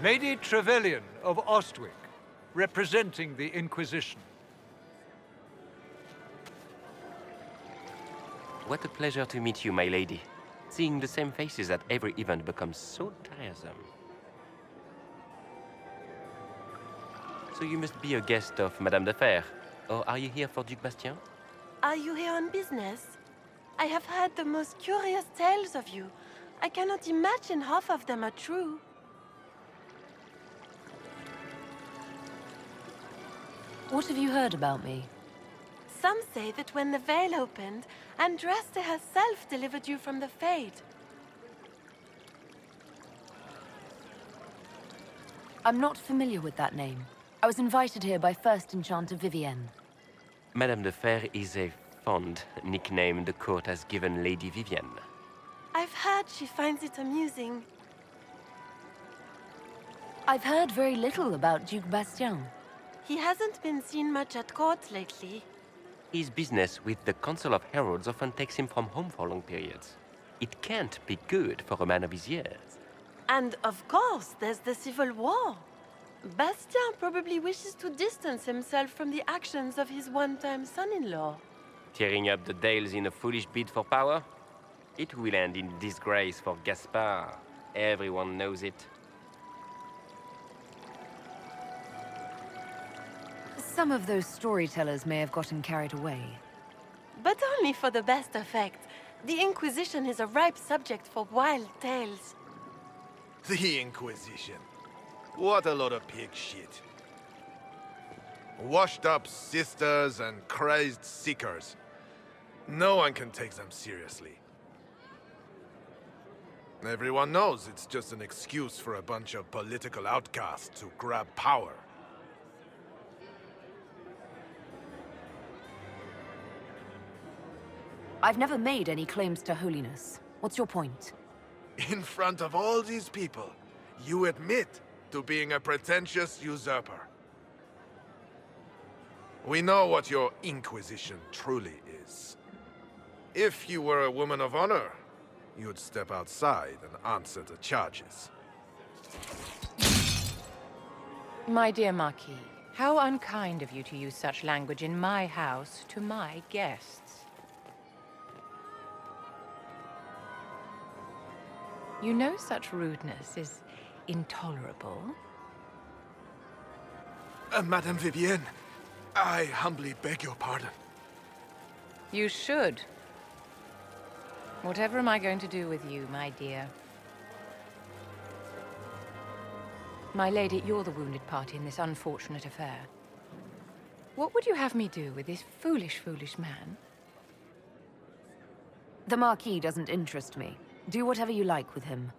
Lady Trevelyan of Ostwick, representing the Inquisition. What a pleasure to meet you, my lady. Seeing the same faces at every event becomes so tiresome. So you must be a guest of Madame de Fer, or are you here for Duc Bastien? Are you here on business? I have heard the most curious tales of you. I cannot imagine half of them are true. What have you heard about me? Some say that when the veil opened, Andraste herself delivered you from the Fade. I'm not familiar with that name. I was invited here by First Enchanter Vivienne. Madame de Fer is a fond nickname the court has given Lady Vivienne. I've heard she finds it amusing. I've heard very little about Duc Bastien. He hasn't been seen much at court lately. His business with the Council of Heralds often takes him from home for long periods. It can't be good for a man of his years. And of course, there's the Civil War. Bastien probably wishes to distance himself from the actions of his one-time son-in-law. Tearing up the Dales in a foolish bid for power? It will end in disgrace for Gaspard. Everyone knows it. Some of those storytellers may have gotten carried away. But only for the best effect. The Inquisition is a ripe subject for wild tales. The Inquisition. What a lot of pig shit. Washed-up sisters and crazed seekers. No one can take them seriously. Everyone knows it's just an excuse for a bunch of political outcasts to grab power. I've never made any claims to holiness. What's your point? In front of all these people, you admit to being a pretentious usurper. We know what your Inquisition truly is. If you were a woman of honor, you'd step outside and answer the charges. My dear Marquis, how unkind of you to use such language in my house to my guests. You know such rudeness is intolerable. Madame Vivienne, I humbly beg your pardon. You should. Whatever am I going to do with you, my dear? My lady, you're the wounded party in this unfortunate affair. What would you have me do with this foolish, foolish man? The Marquis doesn't interest me. Do whatever you like with him.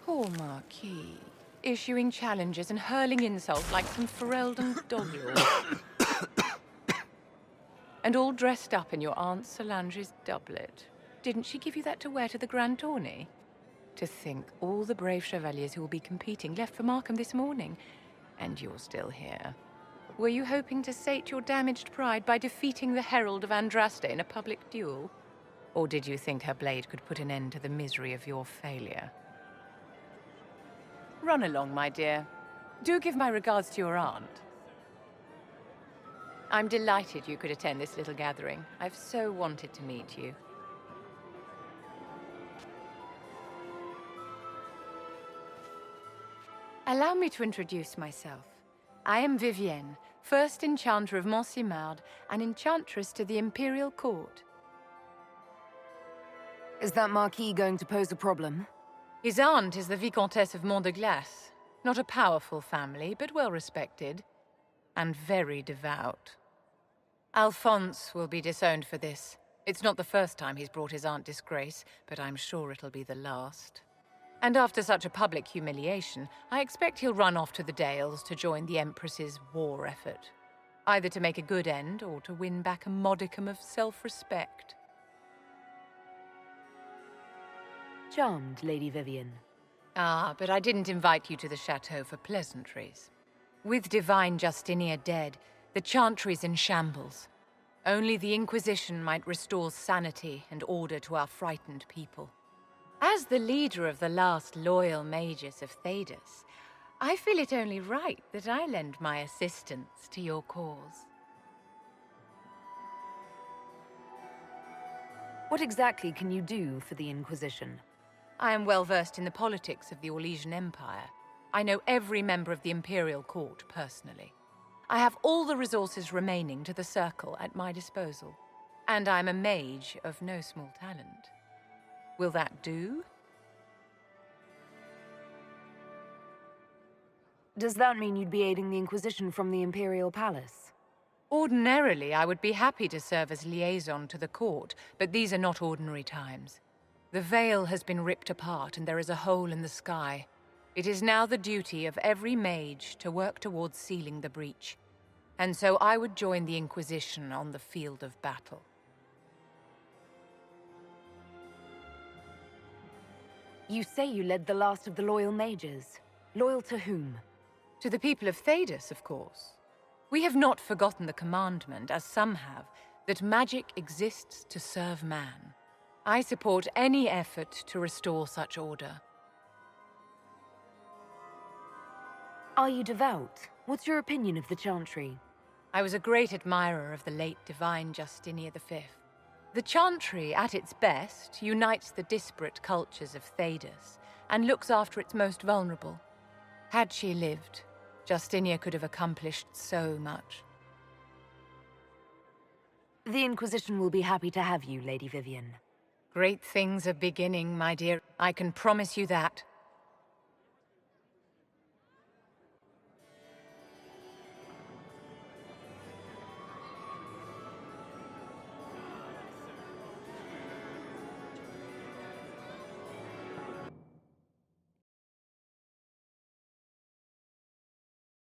Poor Marquis. Issuing challenges and hurling insults like some Ferelden doglord. And all dressed up in your Aunt Solange's doublet. Didn't she give you that to wear to the Grand Tourney? To think all the brave chevaliers who will be competing left for Markham this morning, and you're still here. Were you hoping to sate your damaged pride by defeating the Herald of Andraste in a public duel? Or did you think her blade could put an end to the misery of your failure? Run along, my dear. Do give my regards to your aunt. I'm delighted you could attend this little gathering. I've so wanted to meet you. Allow me to introduce myself. I am Vivienne, first enchanter of Montsimard and enchantress to the Imperial Court. Is that Marquis going to pose a problem? His aunt is the Vicomtesse of Mont de Glace. Not a powerful family, but well respected. And very devout. Alphonse will be disowned for this. It's not the first time he's brought his aunt disgrace, but I'm sure it'll be the last. And after such a public humiliation, I expect he'll run off to the Dales to join the Empress's war effort. Either to make a good end, or to win back a modicum of self-respect. Charmed, Lady Vivienne. Ah, but I didn't invite you to the chateau for pleasantries. With Divine Justinia dead, the Chantry's in shambles. Only the Inquisition might restore sanity and order to our frightened people. As the leader of the last loyal mages of Thedas, I feel it only right that I lend my assistance to your cause. What exactly can you do for the Inquisition? I am well versed in the politics of the Orlesian Empire. I know every member of the Imperial Court personally. I have all the resources remaining to the Circle at my disposal. And I'm a mage of no small talent. Will that do? Does that mean you'd be aiding the Inquisition from the Imperial Palace? Ordinarily, I would be happy to serve as liaison to the court, but these are not ordinary times. The veil has been ripped apart and there is a hole in the sky. It is now the duty of every mage to work towards sealing the breach. And so I would join the Inquisition on the field of battle. You say you led the last of the loyal mages. Loyal to whom? To the people of Thedas, of course. We have not forgotten the commandment, as some have, that magic exists to serve man. I support any effort to restore such order. Are you devout? What's your opinion of the Chantry? I was a great admirer of the late divine Justinia V. The Chantry, at its best, unites the disparate cultures of Thedas and looks after its most vulnerable. Had she lived, Justinia could have accomplished so much. The Inquisition will be happy to have you, Lady Vivian. Great things are beginning, my dear. I can promise you that.